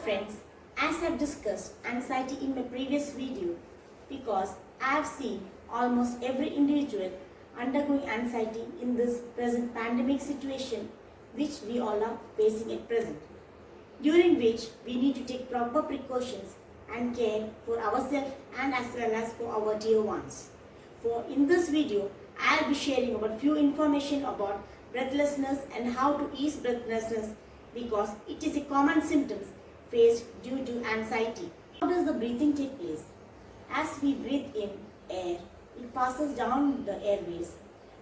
friends, as I've discussed anxiety in my previous video, because I have seen almost every individual undergoing anxiety in this present pandemic situation which we all are facing at present, during which we need to take proper precautions and care for ourselves and as well as for our dear ones. For in this video, I'll be sharing about few information about breathlessness and how to ease breathlessness because it is a common symptom faced due to anxiety. How does the breathing take place? As we breathe in air, it passes down the airways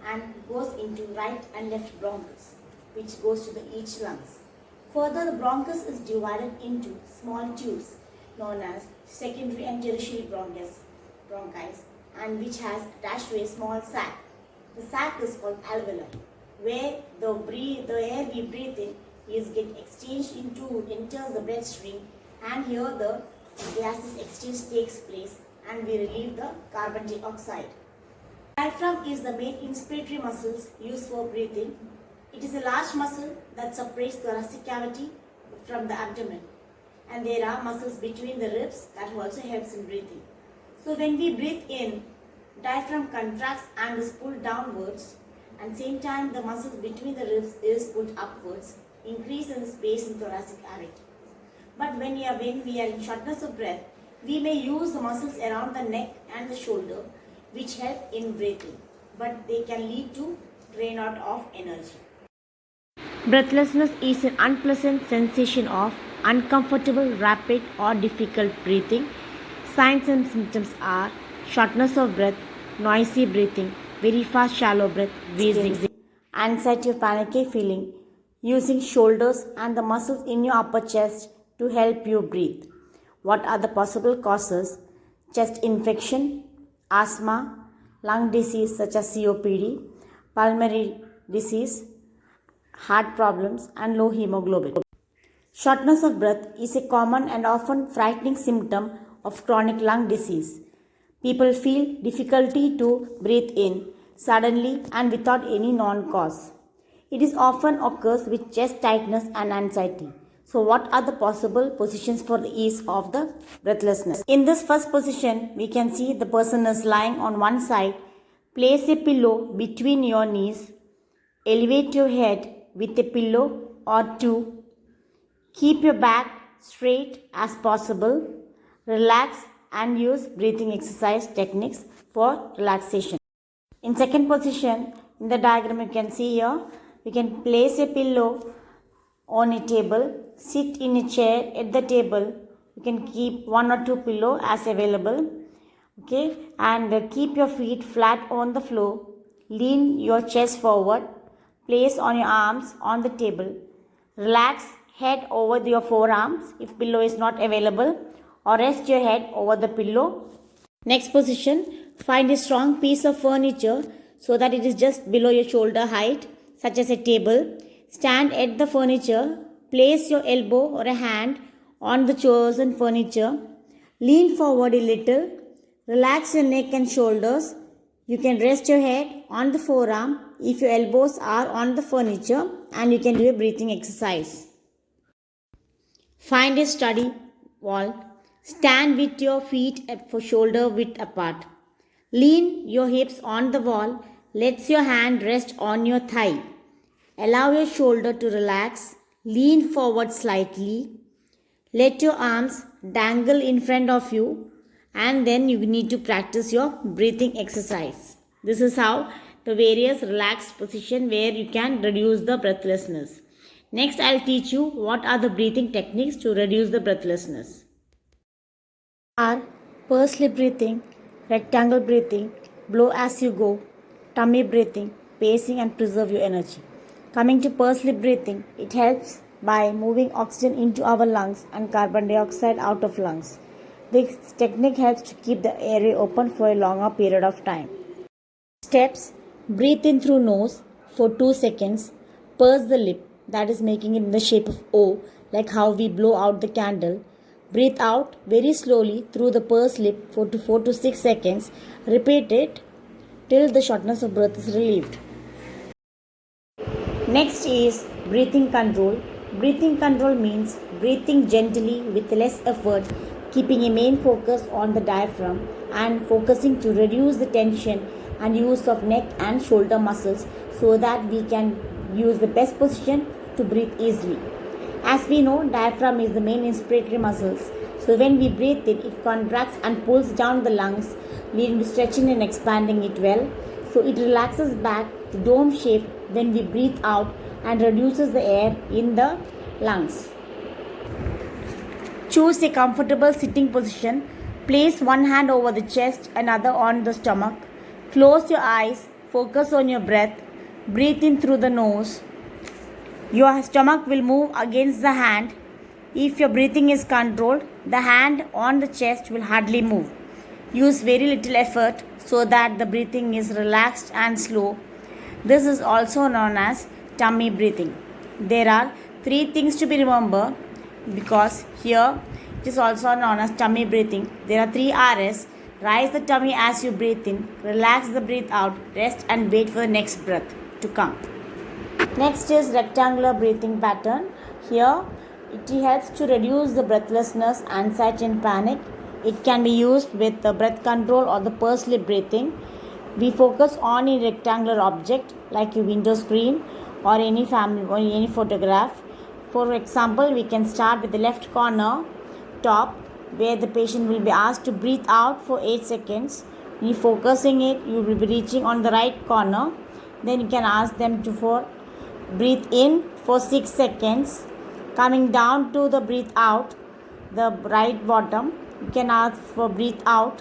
and goes into right and left bronchus, which goes to the each lungs. Further, the bronchus is divided into small tubes known as secondary and tertiary bronchi, and which has attached to a small sac. The sac is called alveoli, where the air we breathe in is get exchanged enters the bloodstream, and here the gases exchange takes place and we relieve the carbon dioxide. Diaphragm is the main inspiratory muscles used for breathing. It is a large muscle that separates the thoracic cavity from the abdomen, and there are muscles between the ribs that also helps in breathing. So when we breathe in, diaphragm contracts and is pulled downwards, and same time the muscles between the ribs is pulled upwards, increase in the space in thoracic cavity. But when we are in shortness of breath, we may use the muscles around the neck and the shoulder which help in breathing, but they can lead to drain out of energy. Breathlessness is an unpleasant sensation of uncomfortable, rapid or difficult breathing. Signs and symptoms are shortness of breath, noisy breathing, very fast shallow breath, wheezing, anxiety or panicky feeling, using shoulders and the muscles in your upper chest to help you breathe. What are the possible causes? Chest infection, asthma, lung disease such as COPD, pulmonary disease, heart problems and low hemoglobin. Shortness of breath is a common and often frightening symptom of chronic lung disease. People feel difficulty to breathe in suddenly and without any known cause. It is often occurs with chest tightness and anxiety. So what are the possible positions for the ease of the breathlessness? In this first position, we can see the person is lying on one side. Place a pillow between your knees. Elevate your head with a pillow or two. Keep your back straight as possible. Relax and use breathing exercise techniques for relaxation. In second position, in the diagram you can see here, we can place a pillow on a table, sit in a chair at the table. You can keep one or two pillows as available. Okay, and keep your feet flat on the floor. Lean your chest forward. Place on your arms on the table. Relax head over your forearms if pillow is not available, or rest your head over the pillow. Next position, find a strong piece of furniture so that it is just below your shoulder height, such as a table. Stand at the furniture. Place your elbow or a hand on the chosen furniture. Lean forward a little. Relax your neck and shoulders. You can rest your head on the forearm if your elbows are on the furniture, and you can do a breathing exercise. Find a study wall. Stand with your feet at shoulder width apart. Lean your hips on the wall. Let your hand rest on your thigh. Allow your shoulder to relax. Lean forward slightly. Let your arms dangle in front of you, and then you need to practice your breathing exercise. This is how the various relaxed position where you can reduce the breathlessness. Next, I'll teach you what are the breathing techniques to reduce the breathlessness. Are pursed lip breathing, rectangle breathing, blow as you go, tummy breathing, pacing and preserve your energy. Coming to pursed lip breathing, it helps by moving oxygen into our lungs and carbon dioxide out of lungs. This technique helps to keep the airway open for a longer period of time. Steps: breathe in through nose for 2 seconds, purse the lip, that is making it in the shape of O, like how we blow out the candle. Breathe out very slowly through the pursed lip for 4 to 6 seconds. Repeat it till the shortness of breath is relieved. Next is breathing control. Breathing control means breathing gently with less effort, keeping a main focus on the diaphragm and focusing to reduce the tension and use of neck and shoulder muscles so that we can use the best position to breathe easily. As we know, diaphragm is the main inspiratory muscles. So when we breathe in, it contracts and pulls down the lungs, leading to stretching and expanding it well. So it relaxes back to dome shape when we breathe out and reduces the air in the lungs. Choose a comfortable sitting position. Place one hand over the chest, another on the stomach. Close your eyes. Focus on your breath. Breathe in through the nose. Your stomach will move against the hand. If your breathing is controlled, the hand on the chest will hardly move. Use very little effort so that the breathing is relaxed and slow. This is also known as tummy breathing. There are three things to be remembered because here it is also known as tummy breathing. There are three R's. Rise the tummy as you breathe in, relax the breath out, rest and wait for the next breath to come. Next is rectangular breathing pattern. Here it helps to reduce the breathlessness, anxiety and panic. It can be used with the breath control or the pursed lip breathing. We focus on a rectangular object like a window screen or any family or any photograph. For example, we can start with the left corner top where the patient will be asked to breathe out for 8 seconds. When you focusing it, you will be reaching on the right corner. Then you can ask them to breathe in for 6 seconds. Coming down to the breathe out, the right bottom, you can ask for breathe out,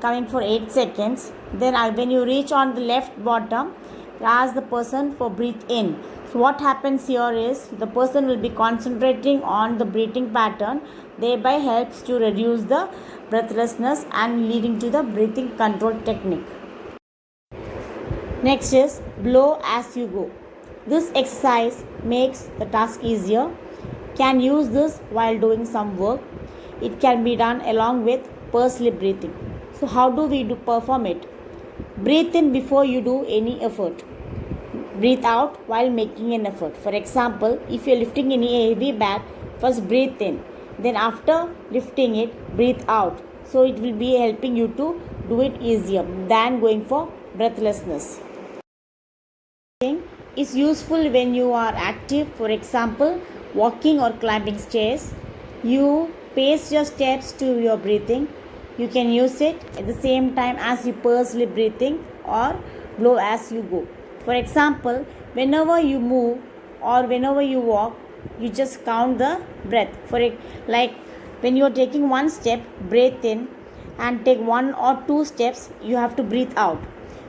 coming for 8 seconds. Then when you reach on the left bottom, ask the person for breathe in. So what happens here is the person will be concentrating on the breathing pattern, thereby helps to reduce the breathlessness and leading to the breathing control technique. Next is blow as you go. This exercise makes the task easier. Can use this while doing some work. It can be done along with pursed lip breathing. So how do we perform it? Breathe in before you do any effort. Breathe out while making an effort. For example, if you are lifting any heavy bag, first breathe in. Then after lifting it, breathe out. So it will be helping you to do it easier than going for breathlessness. Is useful when you are active. For example, walking or climbing stairs. You pace your steps to your breathing. You can use it at the same time as you pursed lip breathing or blow as you go. For example, whenever you move or whenever you walk, you just count the breath. For it, like when you are taking one step, breathe in, and take one or two steps, you have to breathe out.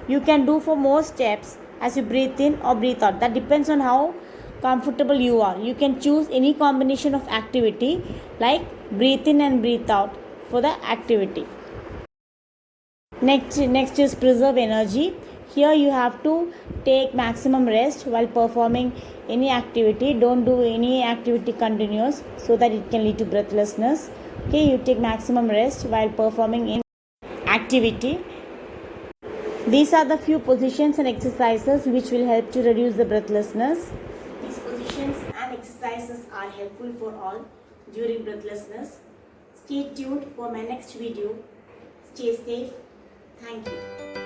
You can do for more steps as you breathe in or breathe out. That depends on how comfortable you are. You can choose any combination of activity like breathe in and breathe out for the activity. Next is preserve energy. Here you have to take maximum rest while performing any activity. Don't do any activity continuous so that it can lead to breathlessness. Okay, you take maximum rest while performing any activity. These are the few positions and exercises which will help to reduce the breathlessness. These positions and exercises are helpful for all during breathlessness. Stay tuned for my next video. Stay safe. Thank you.